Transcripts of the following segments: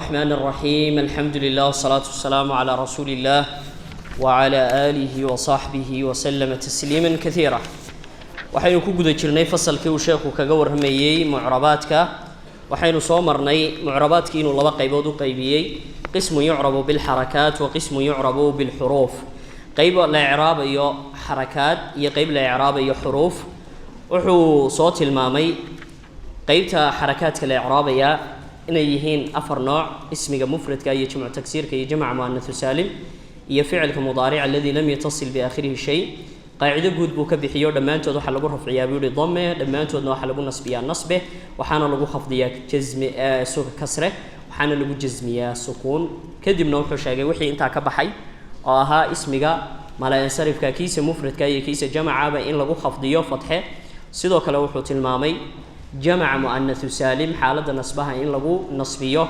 الرحمن الرحيم الحمد لله والصلاة والسلام على رسول الله وعلى آله وصحبه وسلم تسليما كثيرا waxaynu ku guda jirnay fasalkii uu sheekhu kaga warramayay mu'rabaadka waxaynu soo marnay mu'rabaadkii inuu laba qaybood u qaybiyay qismu yu'rabu bil harakat wa qismu yu'rabu bil huruf qayb la i'raab iyo harakat iyo qayb la i'raab iyo huruf wuxuu soo tilmaamay qaybta harakaadka la i'raabaya inay yihiin afar nooc ismiga mufradka iyo jamcu taksiirka iyo jamcu muannath salim iyo ficilka mudaaric alladhi lam yattasil bi aakhirih shay qaacido guud buu ka bixiyo dhamaantood waxa lagu rafciyaa buu dhamme dhamaantoodna waxa lagu nasbiyaa nasbe waxaana lagu khafdiyaa jazmi suka kasre waxaana lagu jazmiyaa sukuun kadibna wuxuu sheegay wixii inta ka baxay oo ahaa ismiga malaa'isarifka kiisa mufradka iyo kiisa jamacaba in lagu khafdiyo fatxe sidoo kale wuxuu tilmaamay جمع مؤنث سالم حالة نصبها إن لغو نصبيه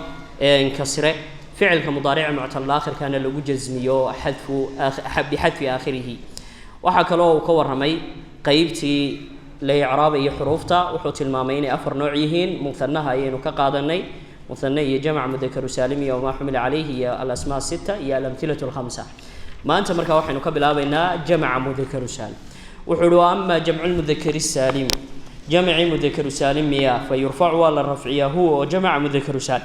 كسره فعل كمضارع معتل الآخر كان لغو جزميه بحذف آخره وحكى له كور رمي قيبتي لإعراب حروفتا وحوت المامين أفر نوعيهن مثناها ينو كقادني مثنى جمع مذكر سالم وما حمل عليه هي الأسماء الستة هي الأمثلة الخمسة ما أنت مركا وحين قبل أبينا جمع مذكر سالم وحلو أما جمع المذكر السالم جمع مذكر سالم فيرفع ولا الرفعية هو جمع مذكر سالم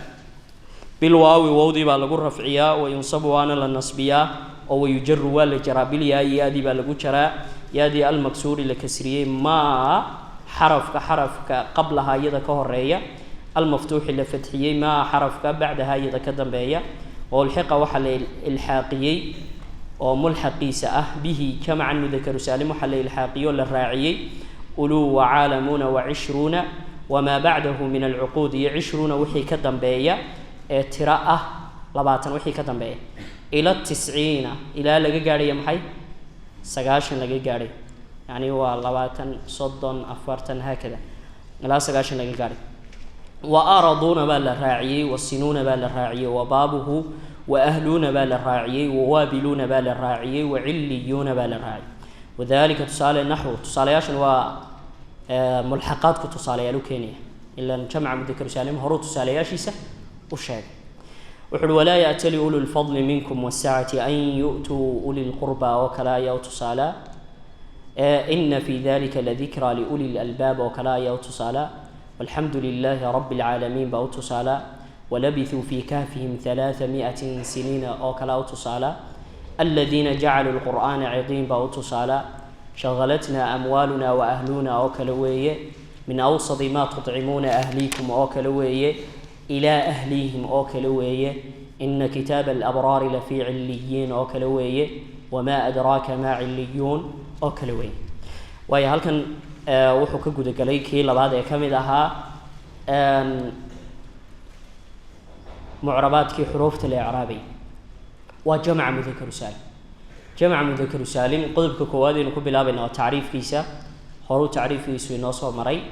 بالواو وودي بالغو الرفعية وينصب وانا للنصبية أو يجر ولا جرى بالياء يادي بالغو جرى يادي المكسور لكسرية ما حرف قبلها يدا كهرية المفتوح لفتحية ما حرف بعدها يدا كدنبية والحق وحل الحاقية وملحقي سأه به جمع مذكر سالم وحل الحاقي ولا الراعي أولو وعالمون وعشرون وما بعده من العقود يعشرون وحي كدنبية تراءة لباتن وحي كدنبية إلى 90 إلى لقى يمحي سقاشن لقى يعني هو لباتن صدن أفرتن هكذا لا سقاشن لقى وأرضون بالراعي والسنون بالراعي وبابه وأهلون بالراعي ووابلون بالراعي وعليون بالراعي وذلك تصالي النحو تصالياشن وملحقات كتصالي لوكينيا إلا جمع مذكر سالم هرو تصالياشيسه وشاك وحل ولا يأتلي أولو الفضل منكم والسعة أن يؤتوا أولي القربى وكلايا وتصالى إن في ذلك لذكرى لأولي الألباب وكلايا وتصالى والحمد لله رب العالمين بأوتصالى ولبثوا في كهفهم 300 سنين وكلا وتصالى الذين جعلوا القرآن عظيم بأوتصالا شغلتنا أموالنا وأهلنا أوكلوية من أوسط ما تطعمون أهليكم أوكلوية إلى أهليهم أوكلوية إن كتاب الأبرار لفي عليين أوكلوية وما أدراك ما عليون أوكلوية وهي هل كان وحكا قد قليكي لبعض يكمدها معربات كي حروف الإعرابي وجمع مذكر سالم جمع مذكر سالم قلبك كوادي نكون بلابنا وتعريف كيسا هرو تعريف كيسو نوصو مري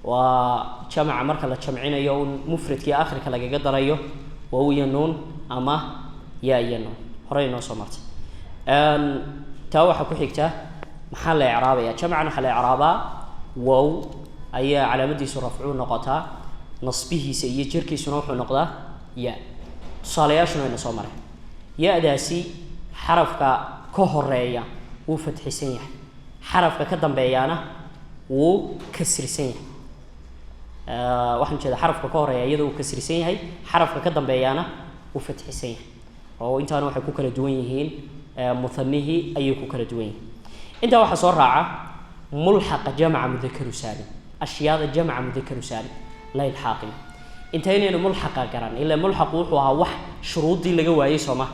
وجمع مركلة جمعين يوم مفرد كي آخر كلا قدر أيوه وهو ينون أما يا ينون هرو نوصو مرت تاوح كحكته محل إعرابي جمع محل إعرابا واو أي على مدي سرفعون نقطة نصبه سيجر كي سنوح نقطة يا صالياش نوصو مري يأداسي حرفك كهرية وفتح سنيح حرفك كدم بيانا وكسر سنيح واحد كذا حرفك كهرية يدو كسر سنيح حرفك كدم بيانا وفتح سنيح أو أنت أنا وحكوك لدوينهين مثنيه أيكوك لدوين أنت واحد صور راعة ملحق جمع مذكر سالم أشياء جمع مذكر سالم لا الحاقم أنت هنا ملحق قران إلا ملحق وحوها وح شروط دي اللي جوا يسمع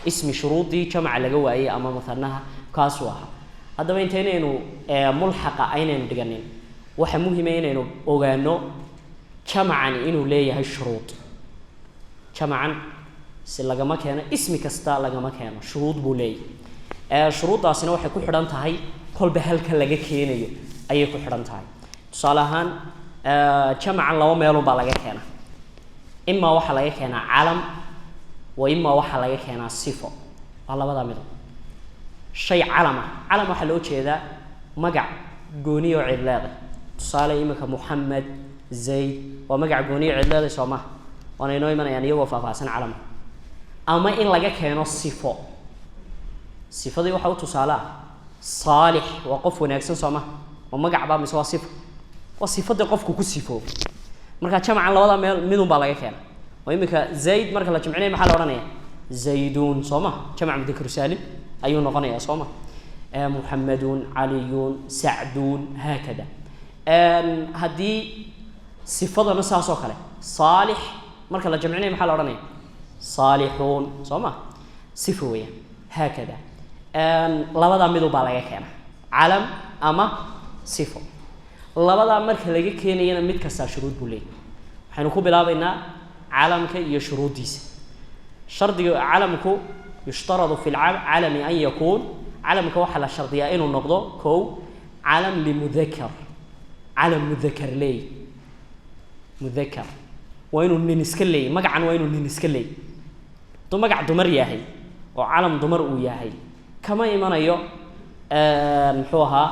اسم شروط دي جمع اللي جوا أي أما مثلناها كاسوها هذا ما أنت هنا ملحق أين ندقنين وح مهم إنه أوجانو جمعا إنه ليه هالشروط جمعا سلقة ما كان اسم كستا لقى ما كان شروط بولي شروط أصلا وح كل حرام تهاي كل بهالك لقى كينيو أي كل حرام تهاي صالحان جمعا لو ما يلو بالله كان إما واحد لقى كنا علم وإما واحد لقى كنا صفة الله بدأ منه شيء علم واحد لو كذا مجع جوني وعلاقة تصالح إما كمحمد زيد ومجع جوني وعلاقة سماه waana inoo imanayaan iyagoo faahfaahsan calam ama in laga keeno sifo sifadii waxa uu tusaalaa saalix waa qof wanaagsan sooma oo magac baa mise waa sifo waa sifada qofku ku sifo marka jamcan labada meel midun baa laga keenaa oo imika zayd marka la jamcinay maxaa la oranayaa zaydun sooma jamc mudhakkar saalim ayuu noqonayaa sooma muhammadun aliyun sa'dun hakada hadii sifadana saasoo kale saalix marka la jamcinay maxaa la oranayaa صالحون صوما صفوية هكذا لبدا ميدو با laga keena calam ama sifo labada marka laga keenayna mid kasta shuruud buu leeyahay waxaanu ku bilaabaynaa calamka iyo shuruudiisa shardiga calamku yushtaradu fi العلم an yakun calamka waxa la shardiyaa inuu noqdo kow calam limudhakkar calam mudhakkar leey mudhakkar waa inuu nin iska leeyahay magacan waa inuu nin iska leeyahay magac dumar yahay oo calam dumar uu yahay kama imanayo muxuu ahaa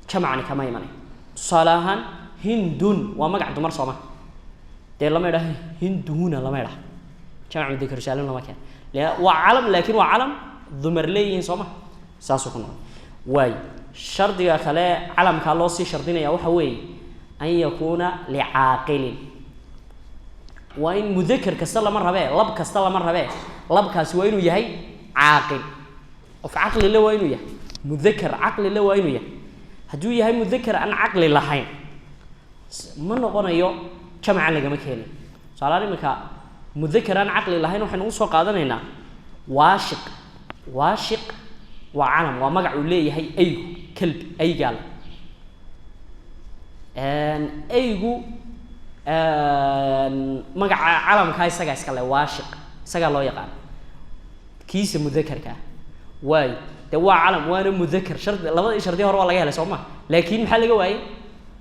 jamacni kama imanayo tusaale ahaan hindun waa magac dumar sooma dee lama idhaha hinduna lama idhaha jamac mudhakkar saalim lama keeno waa calam laakiin waa calam dumar leeyihiin sooma saasuu ku noqon waay shardiga kale calamkaa loo sii shardinaya waxa weeye an yakuuna licaaqilin waa in mudhakkar kasta lama rabee lab kasta lama rabee labkaasi waa inuu yahay caaqil qof caqli le waa inuu yahay mudhakkar caqli le waa inuu yahay hadduu yahay mudhakkar aan caqli lahayn ma noqonayo jamcan lagama keenay tusaalahaan iminka mudhakkar aan caqli lahayn waxaynu u soo qaadanaynaa waashiq waashiq waa calam waa magac uu leeyahay aygu kalbi aygaal aygu magaca calamka isaga iska leh waashiq isaga loo yaqaan kiisa mudhakkarka waay de waa calam waana mudhakkar shard labada shardi hore waa laga helay sooma laakiin maxaa laga waayay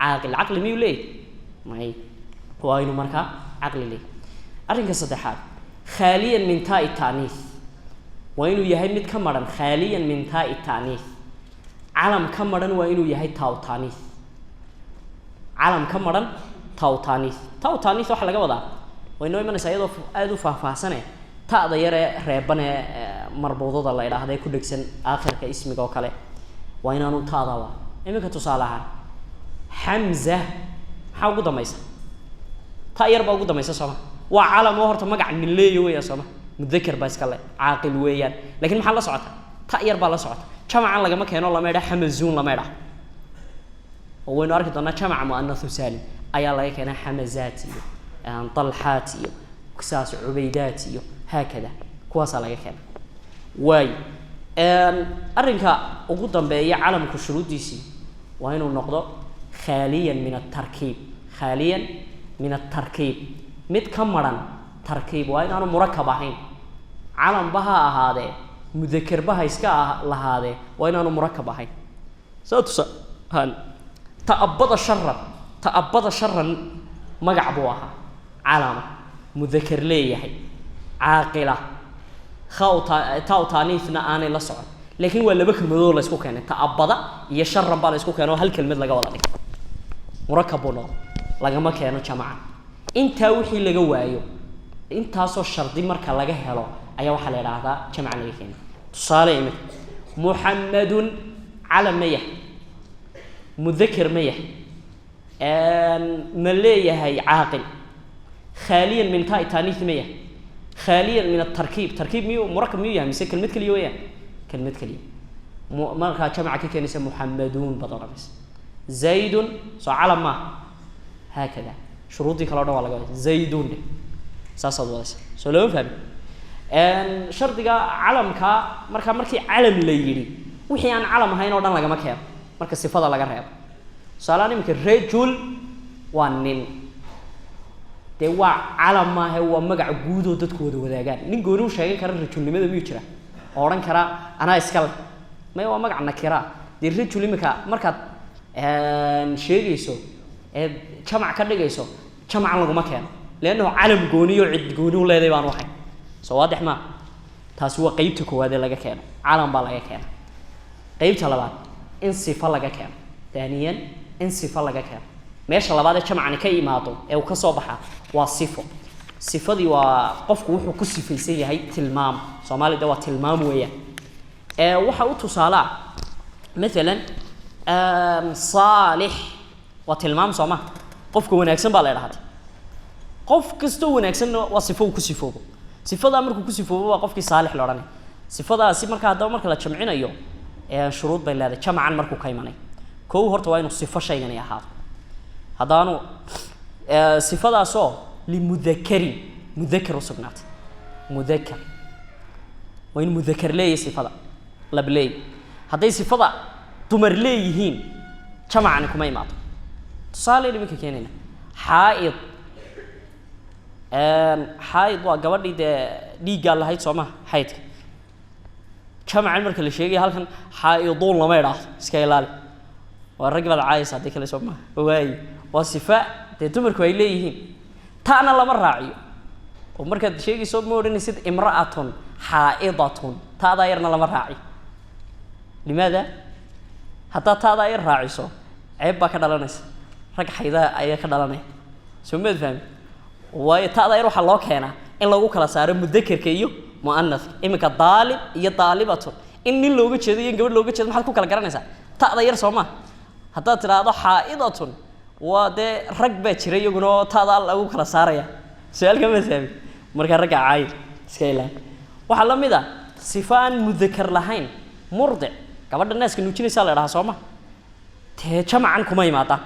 caaqil caqli miyuu leeyahay may waa inuu markaa caqli leeyahay arrinka saddexaad khaaliyan min taa'i ta'niis waa inuu yahay mid ka maran khaaliyan min taa'i ta'niis calam ka maran waa inuu yahay taa'u ta'niis calam ka maran tawtaaniis tawtaaniis waxa laga wadaa way noo imanaysaa iyadoo aad u faahfaahsanay taada yare reeban ee marbuudada la yiraahdo ku dhigsan aakhirka ismiga oo kale waa inaanu taadawa iminka tusaalaha hamza maxaa ugu dambaysa ta yar baa ugu dambaysa sooma waa calam oo horta magac nin leeyahay weeyaa sooma mudhakkar baa iska leh caaqil weeyaan laakiin maxaa la socota ta yar baa la socota jamcan lagama keeno lama idhaa hamazun lama idhaa oo waynu arki doonaa jamc muannath saalim ayaa laga keenaa hamazaat iyo talxaat iyo kisaas ubaydaat iyo hakada kuwaas laga keenaa waay arrinka ugu dambeeya calamku shuruudiisi waa inuu noqdo khaaliyan min at-tarkiib khaaliyan min at-tarkiib mid ka maran tarkiib waa inaanu murakkab ahayn calam baha ahaadee mudhakkar baha iska lahaadee waa inaanu murakkab ahayn sababta han ta'abbada sharran magac buu ahaa calama mudhakkar leeyahay caaqila taa'u ta'niisna aanay la socon laakiin waa laba kelmadood la isku keenay ta'abbada iyo sharran baa la isku keenay hal kelmad laga wada dhigay murakkab buu noqday lagama keeno jamca intaa wixii laga waayo intaasoo shardi marka laga helo ayaa waxaa la yidhaahdaa jamca laga keenay tusaale imika muxammadun calam ma yahay mudhakkar ma yahay ما ليه عاقل خاليا من تاء تانيث مية خاليا من التركيب تركيب ميو مركب ميو يعني كلمة كلية ويا كلمة كلية ما كان جمع كي نسمى محمدون بضربس زيد على ما هكذا شروطي كلا ولا قال زيدون ساس الواسع سلام فهم شرط علم كا مركي علم ليري وحي عن علم هاي نودان لقى مكان مركز صفة لقى رهيب سالاني ممكن رجل وانين توا علم ما هو مجا جودو تدخل وداعان نين قولوا شيء كرر رجل لماذا بيجرا أوران كرا أنا إسكال ما هو مجا نكرا دي رجل مكا مركز شيء يسو جمع كذا يسو جمع لقى مكان لأنه علم جوني وعد جوني ولا يبان واحد واضح ما تسوى قيبتك وهذا لقى كان علم بالله كان قيبت على بعض إن صفة لقى كان ثانيا إن صفة لقى كان meesha labaad ee jamacani ka imaado ee uu ka soo baxa waa sifo sifadii waa qofku wuxuu ku sifaysan yahay tilmaam Soomaalida waa tilmaam weeyaan waxa uu tusaala مثلا صالح وتلمام صوما قفك وناكسن baa la yiraahdaa qof kasto wanaagsan waa sifo ku sifoobo sifada markuu ku sifoobo waa qofkii saalix la oranay sifadaasi marka hadaba marka la jamcinayo shuruud bay leedahay jamcan markuu ka imanay koow horta waa inuu sifo shaygan yahay hadaanu sifadaasoo limudhakkari mudhakkar usugnaat mudhakkar waa in mudhakkar leeyahay sifada lableey haday sifada dumar leeyihiin jamcan kuma imaado tusaale imika keenayna haid haid waa gabadhii dhiiga lahayd Soomaa haydka jamcan marka la sheegay halkan haidun lama yiraahdo iska ilaali waa rag bad caayis hadii kale Soomaa waay waa sifa dumarku ay leeyihiin taana lama raaciyo oo marka sheegayso ma oranaysid imra'atun haidatun taada yarna lama raaciyo limaada hatta taada ay raaciso ceeb ba ka dhalanaysa rag xayda ay ka dhalanay soo ma fahmi way taada ay waxa loo keenaa in lagu kala saaro mudhakkarka iyo muannas imika daalib iyo daalibatu in nin looga jeedo iyo gabadh looga jeedo maxaad ku kala garanaysaa taada yar Soomaa hadda tiraado haidatun waa rag ba jiray iyaguna taada lagu kala saaraya su'aal kama fahmi marka rag caay iska ilaa waxa la mid ah sifaan mudhakkar lahayn murdi gabadha naaska nuujinaysa la yiraahdo Soomaa tee jamcan kuma imaada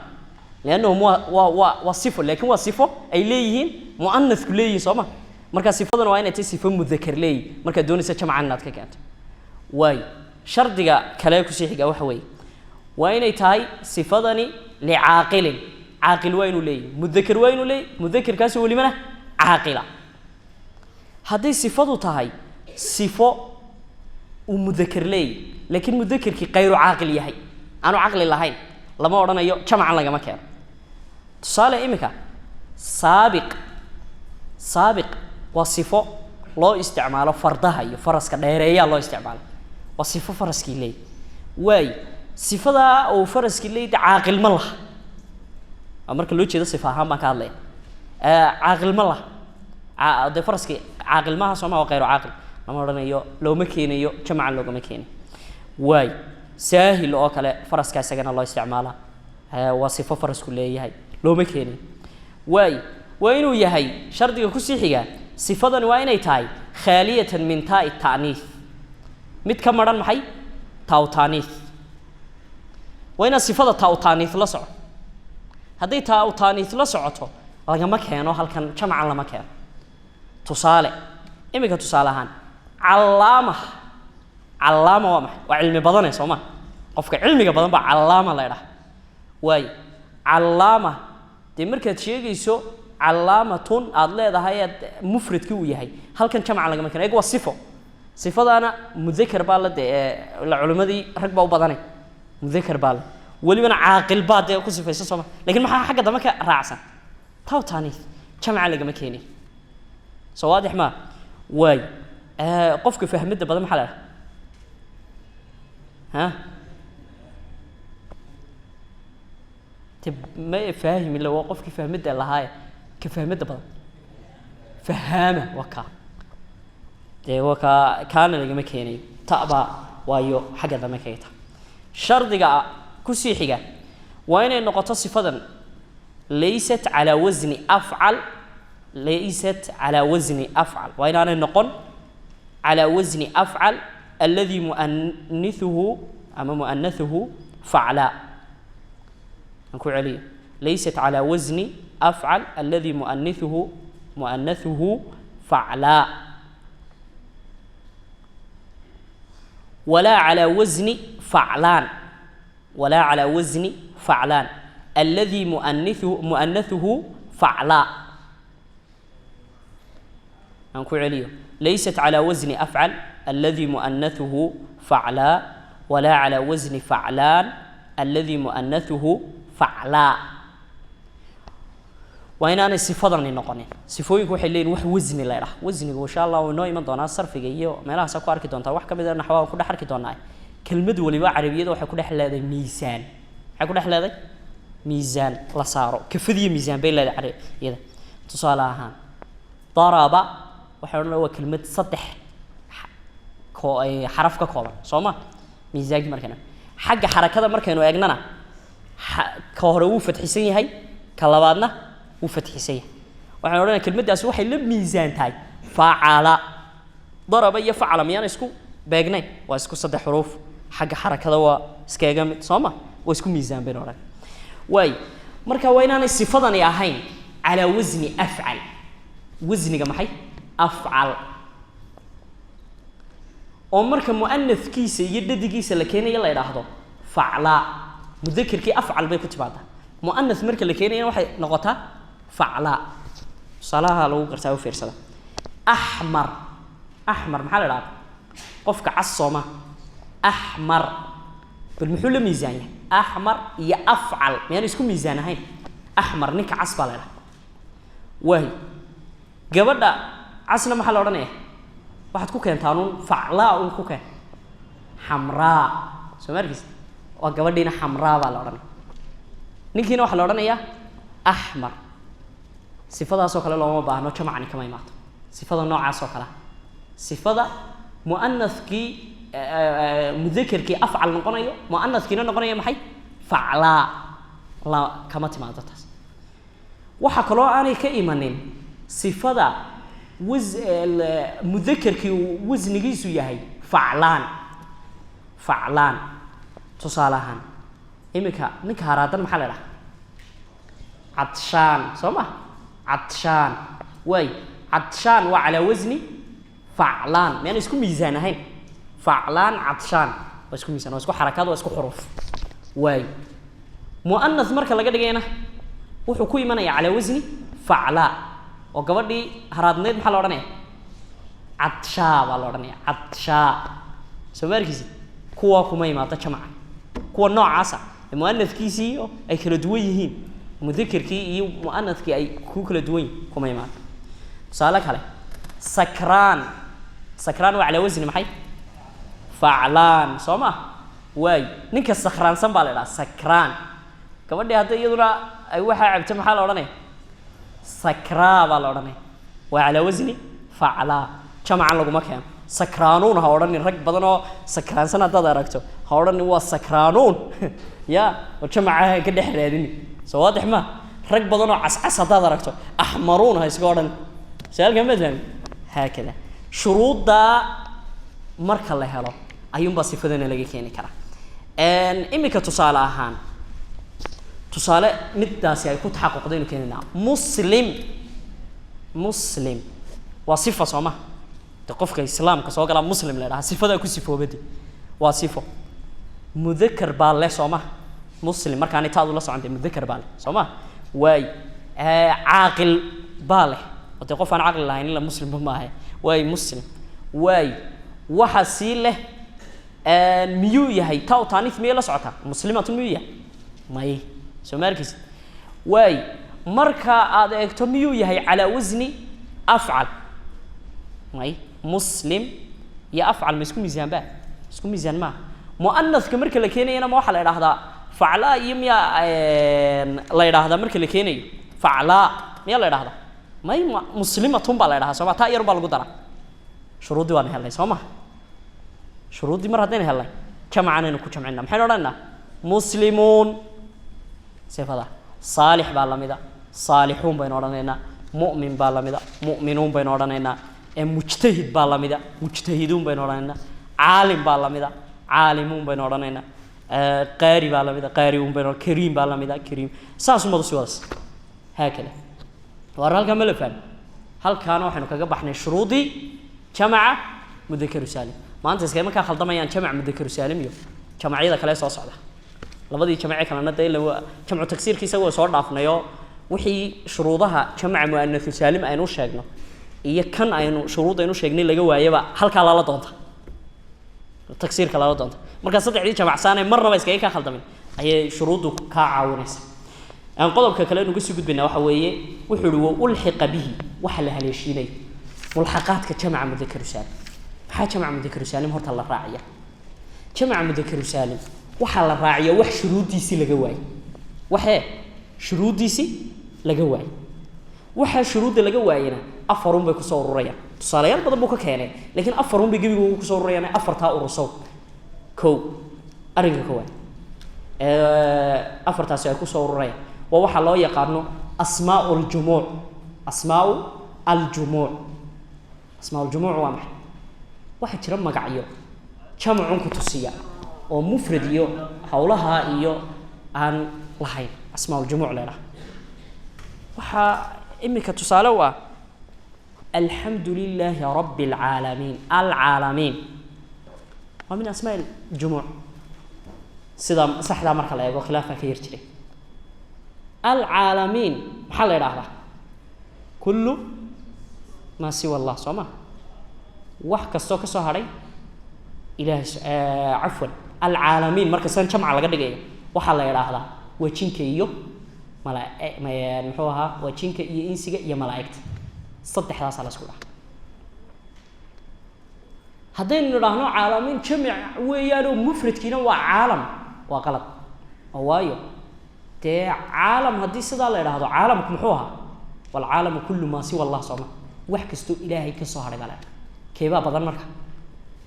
leeyahay waa sifo laakiin waa sifo ay leeyihiin muannas ku leeyihiin Soomaa marka sifadan waa inay tahay sifo mudhakkar leey marka doonaysa jamcan aad ka keento way shardiga kale ku sii xiga waxa weey waa inay tahay sifadani li'aaqilin aaqil waa inuu leeyahay mudhakkar waa inuu leeyahay mudhakkarkaas wali mana aaqila haday sifadu tahay sifo ومذكر لي لكن مذكر كي غير عاقل يحي أنا عقل لهين لما أردنا يو جمع لنا ما كان تصالح إمك سابق وصفه لا استعماله فردها يفرس كديرية لا استعماله وصفه فرس كي لي واي صفة أو فرس كي لي عاقل مله أمرك لو تشيد صفة هم ما كان لي عاقل مله ده فرس كي عاقل ما سماه وغير عاقل لما رنيو لو مكينيو جمع لو مكيني واي ساهل او كله فرس كاسغنا لو استعمالها وصفه فرس كليه هي لو مكيني واي وينو يحي شرطه كسي خيغا صفدان waa inay tahay khaliyatan min ta'i ta'nith mid ka maran maxay ta'u ta'nith wayna sifada ta'u ta'nith la soco haday ta'u ta'nith la socoto laga ma keeno halkan jamcan lama keeno tusaale imika tusaalahan علامة وما وعلم بدنه سوما قفك علمي بدن با علامة لا يراه واي علامة دي markaad sheegayso calaamatun aad leedahay mufradkii uu yahay halkan jamc laga markaa eeg waa sifo sifadana mudhakkar baa la culimadii rag baa u badanay mudhakkar baa walibana aaqil baa ku sifaysan Soomaa laakiin maxaa xagga dambe ka raacsan tawtani jamc laga ma keenin soo waadix ma waay qofka fahmida badan maxaa la ha tib ma fahmi la qofka fahmida lahaay ka fahmida badan fahama waka waka kaana laga ma keenay taaba waayo xagga dambe ka yita shardiga ku sii xiga waa inay noqoto sifadan laysat ala wazni af'al waa inay noqon على وزن أفعل الذي مؤنثه فعلاء نقول عليه ليست على وزن أفعل الذي مؤنثه فعلاء ولا على وزن فعلان الذي مؤنثه فعلاء نقول عليه ليست على وزن أفعل الذي مؤنثه فعلاء ولا على وزن فعلان الذي مؤنثه فعلاء وين أنا صفدني نقنين صفويك وحلين وح وزن لا يرح وزني وإن شاء الله ونوي من دونا صرف جيه ما له سكوا أركي دونتا وح كم إذا نحوا كل حركة دونا كلمة ولي عربية وح كل حلا ذا ميزان حكل حلا ذا ميزان لا صاروا كفدي ميزان بين لا عري يدا تصالحها ضرب وحنا هو كلمة صدح حرف ككوبا صوما ميزان مركنا حق حركة مركنا ويجننا كهرو فتحسين هاي كلابنا وفتحسين وحنا قلنا كلمة داس وحي لب ميزان تاي فعل ضرب يفعل ميان اسكو باجني واسكو صدح حروف حق حركة هو سكاجم صوما واسكو ميزان بينورك واي مركا وينان الصفة يا هين على وزن أفعل وزن جمحي أفعل ومركا مؤنث كيس يدد كيس لكينا يلا يلاحظوا فعلا مذكر كي أفعل بيكتب بعده مؤنث مركا لكينا يروح نقطة فعلا صلاها لو قرتها في رسالة أحمر أحمر محل العاب قفك عصومة أحمر بالمحل ميزانية أحمر يأفعل يعني يسكون ميزان هين أحمر نك عصب على وهي قبل عصنا محل ورنيه واحد كوكين تانون فعلاء كوكين حمراء سمعركيس وقبل دينا حمراء على ورنيه نكينا واحد ورنيه أحمر صفة سوكلا لو ما بانو جمعني كما يمات صفة نوع سوكلا صفة مؤنث كي مذكر كي أفعل نقنيه مؤنث كي نقنيه محي فعلاء لا كما تمادتها وحكلو أنا كإيمانين صفة مذكر كي وزن جيسو يهي فعلان فعلان تصالحان إمك نك هرادن محل له عطشان سمع عطشان وي عطشان وعلى وزني فعلان يعني اسكو ميزان هين فعلان عطشان واسكو ميزان واسكو حركات واسكو حروف واي مؤنث مركا laga dhigayna wuxuu ku imanaya على وزني فعلا oo gabadhii haraadneed maxaa la oranaya cadsha baa la oranaya cadsha samarkiisi kuwa kuma imaata jamaca kuwa noocaas ah muannadkiisi ay kala duwan yihiin mudhakarkii iyo muannadkii ay ku kala duwan kuma imaata sala kale sakran sakran waa على وزن maxay فعلان sooma way ninka sakhraansan baa la yiraahdaa sakran gabadhii hadda iyaduna ay waxa cabta maxaa la oranay sakra baa la oranay waa على وزن فعلا jamacan lagu ma keen sakraanun ha oran rag badan oo sakraansan hadda aragto ha oran waa sakraanun ya oo jamaca ka dhex raadin soo waadix ma rag badan oo cascas hadda aragto ahmarun ha isga oran saalka madam haakada shuruuda marka la helo ayuun ba sifadana laga keeni kara imika tusaale ahaan tusaale midaasi ay ku taxaquqdeen keenina muslim muslim waa sifa sooma qofka islaamka soo gala muslim leeyahay sifada ku sifoobadi waa sifo mudhakkar baa le sooma muslim marka aan taadu la socon mudhakkar baa le sooma way aaqil baa le oo qof aan aqal lahayn la muslim ma aha way muslim way waxa si leh miyuu yahay taw taanif miyay la socota muslimatu miyuu yahay may somarkis way marka aad eegto miyuu yahay على وزن أفعل may مسلم يا أفعل ما يسكون ميزان بقى يسكون ميزان ما مؤنث كمرك اللي كيني أنا ما وحلا يراهدا فعلا يميا لا يراهدا مرك اللي كيني فعلا ميا لا يراهدا ما هي مسلمة تنبا لا يراهدا سما تا يربى القدرة شروط دي وانا هلا سما شروط دي مرة دين هلا كم عنا نكو كم عنا محل ورانا مسلمون سيفدا صالح بالامدا صالحون بين ورانا مؤمن بالامدا مؤمنون بين ورانا مجتهد بالامدا مجتهدون بين ورانا عالم بالامدا عالمون بين ورانا قاري بالامدا قاريون بين كريم بالامدا كريم ساس مدرسواس هكذا ورالك ملفان هل كانوا وحنا كغا بخني شروطي جمع مذكر سالم ما انت اسكي marka khaldamayaan jamac mudhakkar saalim iyo jamacyada kale soo socda labadii jamac kale naday jamcu taksiirkiisa waa soo dhaafnayo wixii shuruudaha jamac muannath saalim aynu sheegno iyo kan aynu shuruud aynu sheegnay laga waayaba halka la doonta taksiirka la doonta marka saddexdii jamac saanay marnaba iskaga ka khaldamin ayay shuruudu ka caawinaysa aan qodobka kale ugu sii gudbina waxa weeye wuxuu ulxiqa bihi waxa la haleeshiinay mulxaqaadka jamac mudhakkar saalim maxaa jamac mudhakkar saalim horta la raaciya jamac mudhakkar saalim waxa la raaciya wax shuruudiisi laga waayay waxee shuruudiisi laga waayay waxa shuruudda laga waayana afarun bay ku soo ururayaan tusaalayaal badan buu ka keenay laakiin afarun bay gabigu ku soo ururayaan afarta ururso kow arinka kowaad afartaasi ay ku soo ururayaan waa waxa loo yaqaano asmaa'ul jumuu' asmaa'ul jumuu' waa maxay waxa jira magacyo jamacun ku tusiya oo mufrad iyo hawlaha iyo aan lahayn asmaa'ul jumuu' leedahay waxa imika tusaale waa alxamdulillaahi rabbil caalamiin alcaalamiin waa min asmaa'il jumuu' sida saxda marka la eego khilaafa ka yar jiray alcaalamiin maxaa la yidhaahdaa kullu maa siwa allah soo ma wax kastoo ka soo hadhay ilaahay cafwan alcaalamiin marka san jamca laga dhigayo waxaa la yidhaahdaa waa jinka iyo muxuu ahaa waa jinka iyo insiga iyo malaa'igta saddexdaasaa la isku dhaha haddaynu nidhaahno caalamiin jamic weeyaanoo mufradkiina waa caalam waa qalad oo waayo dee caalam haddii sidaa la idhaahdo caalamku muxuu ahaa walcaalamu kullu maa siwa allah sooma wax kastoo ilaahay ka soo hadhay baa la idhaha keebaa badan marka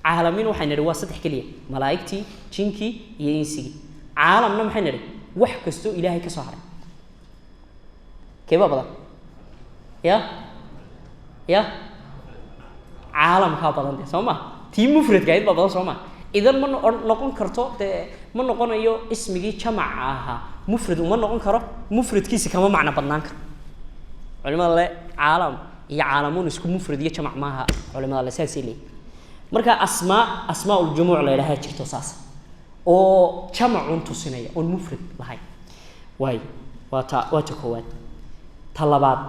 caalamiin waxay nidhi waa saddex keliya malaa'igtii jinkii iyo insigii caalamna maxay nidhi wax kastoo ilaahay ka soo hadhay keebaa badan ya caalamkaa badan dee soo ma tii mufradka ahayd baa badan soo ma idan ma noqon karto dee ma noqonayo ismigii jamaca ahaa mufrad uma noqon karo mufradkiisi kama macno badnaan karo culimada le caalam iyo caalamuun isku mufrad iyo jamac maaha culimada le saasay leeyihin marka asmaa'ul jumuuc la yidhaahaa jirto saas oo jamacun tusinaya oon mufrad lahayn waayo waa ta koowaad ta labaad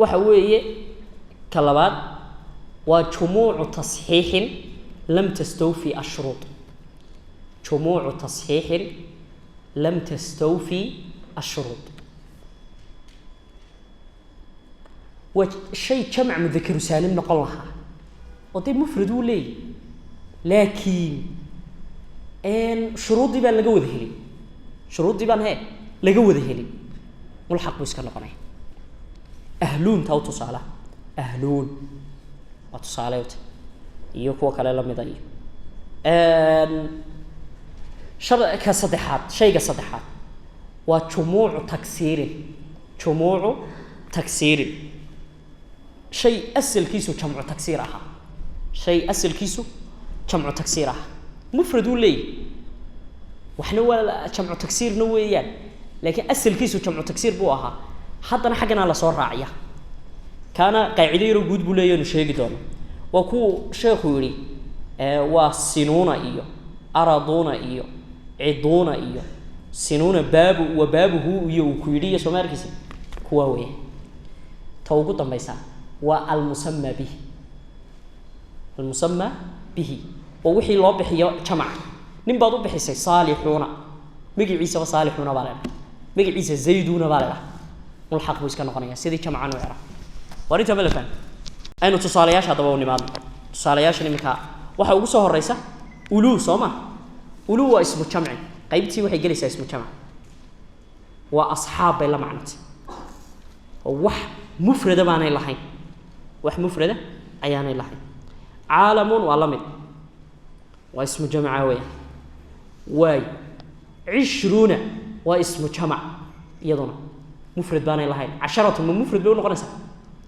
waxa weeye ka labaad waa jumuucu tasxiixin lam tastawfi ashruud jumuucu tasxiixin lam tastawfi ashruud waa shay jamac mudakaru saalim noqon lahaa oo dee mufrad uu leeyahy laakiin shuruuddii baan laga wada helin shuruuddii baan laga wada helin mulxaq buu iska noqonaya ahluun taa u tusaala ahluun waa tusaale iyo kuwa kale lamida iyo ka saddexaad shayga saddexaad waa jumuucu taksiirin shay asalkiisu jamcu taksiir ahaa mufrad uu leeyahy waxna waa jamcu taksiirna weeyaan laakiin asalkiisu jamcu taksiir buu ahaa haddana xaggana la soo raaciya kaana qaacido yaroo guud buu leeyahay inuu sheegi doono waa kuwu sheekhu yidhi waa sinuuna iyo araduuna iyo ciduuna iyo sinuuna baabu wa baabuhu iyo uu ku yidhi iyo soomaarkiisa kuwaa weeye ta ugu dambaysa waa almusamma bihi oo wixii loo bixiyo jamac nin baad u bixisay saalixuuna magaciisaba saalixuuna baa leedahay magaciisa zayduuna baa leedahay mulxaq buu iska noqonaya sidii jamcan u era war inta malafan aynu tusaalayaasha daba u nimaadno tusaalayaashan iminka waxa ugu soo horeysa ulu sooma ulu waa ismu jamci qaybtii waxay gelaysaa ismu jamc waa asxaab bay la macnatay oo wax mufrada baanay lahayn wax mufrada ayaanay lahayn caalamun waa la mid waa ismu jamca weya waay cishruuna waa ismu jamac iyaduna mufrad baanay lahayn casharatun ma mufrad bay u noqonaysaa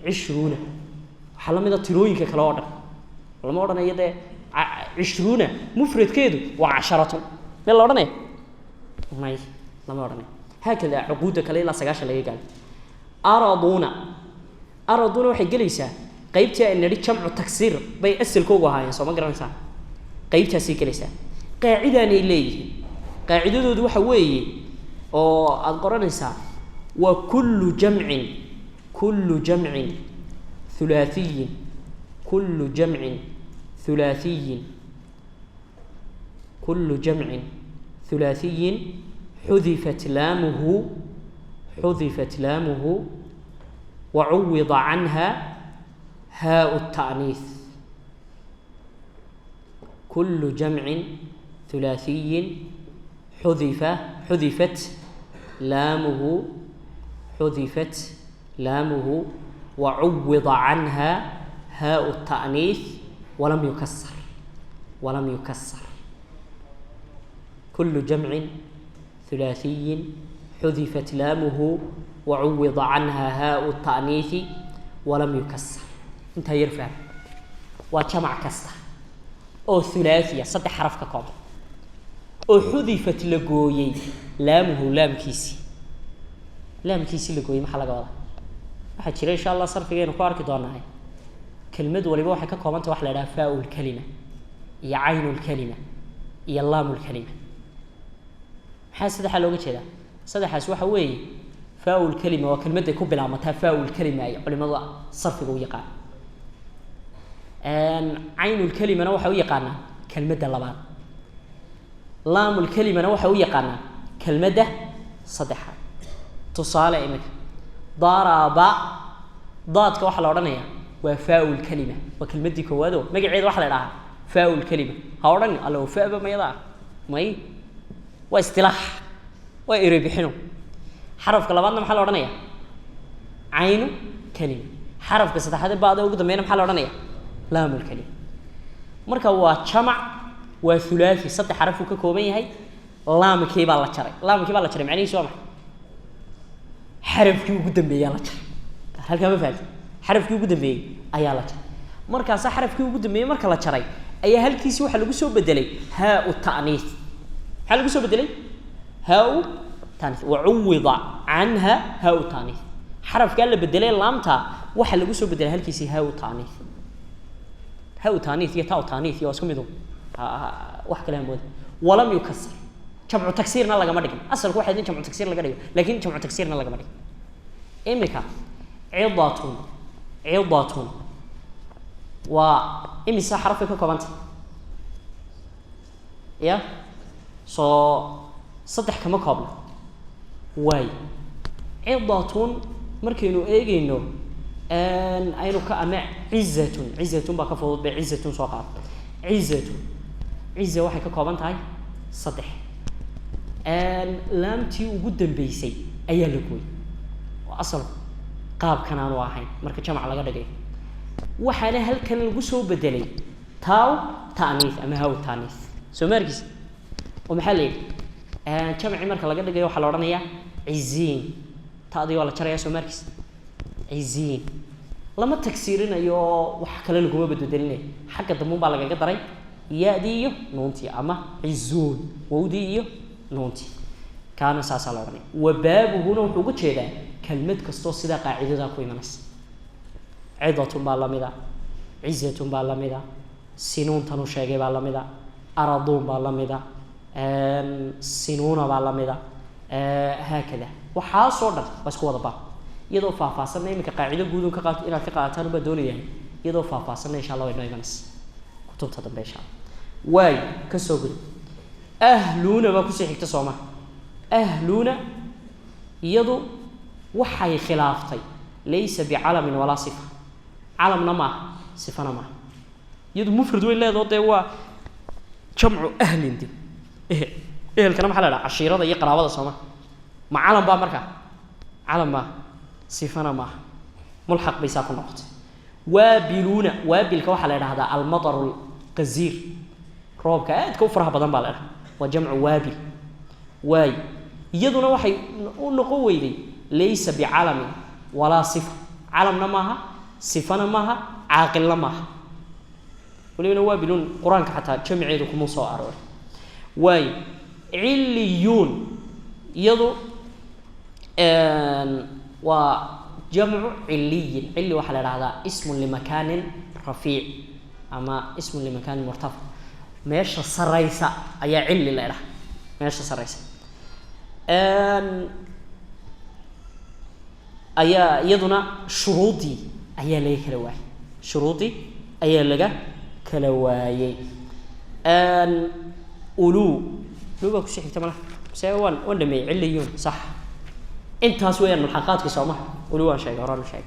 cishruuna waxaa la mid a tirooyinka kale oo dhan lama odhanayo dee cishruuna mufradkeedu waa casharatun meel la odhanaya may lama odhanayo haakada cuquudda kale ilaa 9 laga gaaro araduuna waxay gelaysaa qaybtii ay nidhi jamcu taksiir bay asalkoogu ahaayeen soo ma garanaysaa qaybtaasay gelaysaa qaacidaanay leeyihiin qaacidadoodu waxa weeye oo aada qoranaysaa waa kullu jamcin ثلاثي كل جمع ثلاثي حذفت لامه وعوض عنها هاء التأنيث كل جمع ثلاثي حذفت لامه وعوض عنها هاء التأنيث ولم يكسر كل جمع ثلاثي حذفت لامه وعوض عنها هاء التأنيث ولم يكسر انت يرفع وجمع كسر او ثلاثية صدح حرف كقوم او حذفت لقوي لامه لامكيسي لقوي ما حلقة وضع waxaa jira insha Allah sarfigeenu ku arki doonaa kelmad waliba waxay ka koobanta wax la yiraahdo faa'ul kalima iyo aynul kalima iyo laamul kalima maxaa sadex looga jeedaa saddexaas waxa weeye faa'ul kalima waa kelmadda ku bilaabmata faa'ul kalima ay culimada sarfiga u yaqaan aynul kalimana waxa u yaqaanaa kelmadda labaad laamul kalimana waxa u yaqaanaa kelmadda saddexaad tusaale imika daraba daadka waxa la oranayaa waa faa'ul kalima waa kelmadii koowaad oo magaceedu waxa la yiraahdaa faa'ul kalima ha oran allo faa'ba mayada may waa istilaax waa iribixino xarafka labaadna waxa la oranayaa aynu kalima xarafka saddexaad baad ugu dambeeyna waxa la oranayaa laamul kalima marka waa jamac waa thulathi saddex xaraf uu ka kooban yahay laamkii baa la jaray macnihiisu waa maxay xarafkii ugu dambeeyay la jaray halka ma fahamtay xarafkii ugu dambeeyay ayaa la jaray markaas xarafkii ugu dambeeyay marka la jaray ayaa halkiisi waxa lagu soo bedelay haa'u ta'niis waxa lagu soo bedelay haa'u ta'niis wa uwida anha haa'u ta'niis xarafka la bedelay laamta waxa lagu soo bedelay halkiisi haa'u ta'niis iyo ta'u ta'niis iyo isku mid wax kale mood wala yukasar jamcu taksiirna laga ma dhigin asalku waxa idin jamcu taksiir laga dhigo laakiin jamcu taksiirna laga ma dhigin imika ciidatun waa imisa xaraf ka koobanta ya soo saddex kama koobna way ciidatun markaynu eegayno aynu ka ama cizzatun baa ka fudud bay cizzatun soo qaad cizza waxay ka kooban tahay saddex laamtii ugu dambeysay ayaa la gooyay waa asal qaabkan aanu ahayn marka jamac laga dhigay waxaana halkan lagu soo bedelay taaw ta'niis ama haw ta'niis soo markis oo maxaa leeyahay jamaci marka laga dhigayo waxa la oranayaa ciziin taadii waa la jaraya soo markis ciziin lama taksiirinayo wax kale lagu bedelinayo xagga dambe baa laga daray yaadi iyo nuunti ama cizuun wawdi iyo nuunti kaana saasa la oranay wabaabuhuna wuxuu ugu jeedaa kelmad kasto sida qaacidada ku imanaysa ciidatun baa lamida cizzatun baa lamida sinuun tanu sheegay baa lamida aradun baa lamida sinuuna baa lamida haakada waxa soo dhan bas ku wada baa iyadoo faahfaahsan imika qaacido guud ka qaato inaad ka qaataan ba doonayaan iyadoo faahfaahsan insha Allah way noo imanaysa kutubta dambe insha Allah way ka soo gud ahluna ba ku sii xigta Soomaa ahluna iyadu waxay khilaaftay laysa bi'alam wala sifa alamna ma sifana ma iyadu mufrad way leedahay waa jamcu ahlin dib ehelkana maxaa la dhahaa cashiirada iyo qaraabada Soomaa ma alam ba marka alam ma sifana ma mulhaq baysa ku noqotay waabiluna waabilka waxa la yiraahdaa al-matar al-qazir roobka aad ka faraha badan baa la yiraahdaa wa jamcu waabil way iyaduna waxay u noqon weyday laysa bi'alam wala sifa alamna maaha sifana maaha aaqilna maaha walina waabilun quraanka xataa jamiceedu kuma soo arooray way illiyun iyadu وجمع علي علي وحلا هذا اسم لمكان رفيع أما اسم لمكان مرتفع ماشي السرايسة أي علي لا ماشي السرايسة أي يدنا شروطي أي لي كلواي شروطي أي لجا كلواي أولو لو بكش احتمال سوون ولا مي عليون صح intaas weeyaan mulxaqaadka Soomaa wali waa sheegay horaan sheegay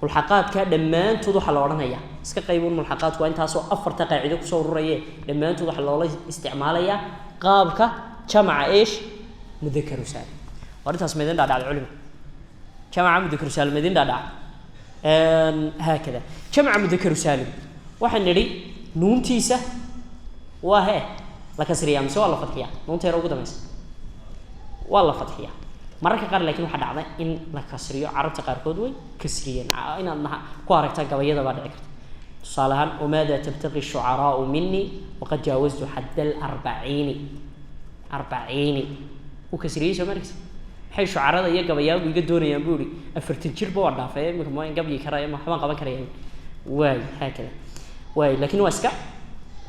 mulxaqaadka dhamaantood waxa la oranayaa iska qaybun mulxaqaadku waa intaas oo afarta qaacido ku soo ururayay dhamaantood waxa loo isticmaalayaa qaabka جمع إيش مذكر سالم ورثاس مدين دع العلم جمع مذكر سالم مدين دع هكذا جمع مذكر سالم واحد نري نون تيسة وهي لكسرية مس والله فتحية نون تيرو قدام مس والله فتحية مرة كقار لكن واحد عضه إن لكسرية عرفت قار كودوي كسرية إن أنها قارك تجا بعد عكر صالحا وماذا تبتغي الشعراء مني وقد جاوزت حد 40 وكسرية شو مركز حي شعراء ذا يجا ويقدرون يقولي أفرتين شرب وعدا فاهم ما قبل يكراي ما حوان قبل كراي واي هكذا واي لكن واسكع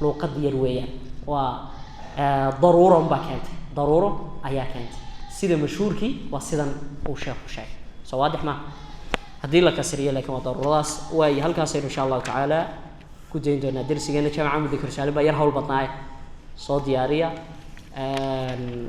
لو قد يرويان وضرورة مبكنت ضرورة أيها كانت سيدا مشهور كي وسيدا وشاف وشاف سواضح ما هذه لك سرية لكن وضرورات واي هل كاسير إن شاء الله تعالى كنت عندنا درس جينا كم عام ذكر سالبا يرهول بطناي صوت ديارية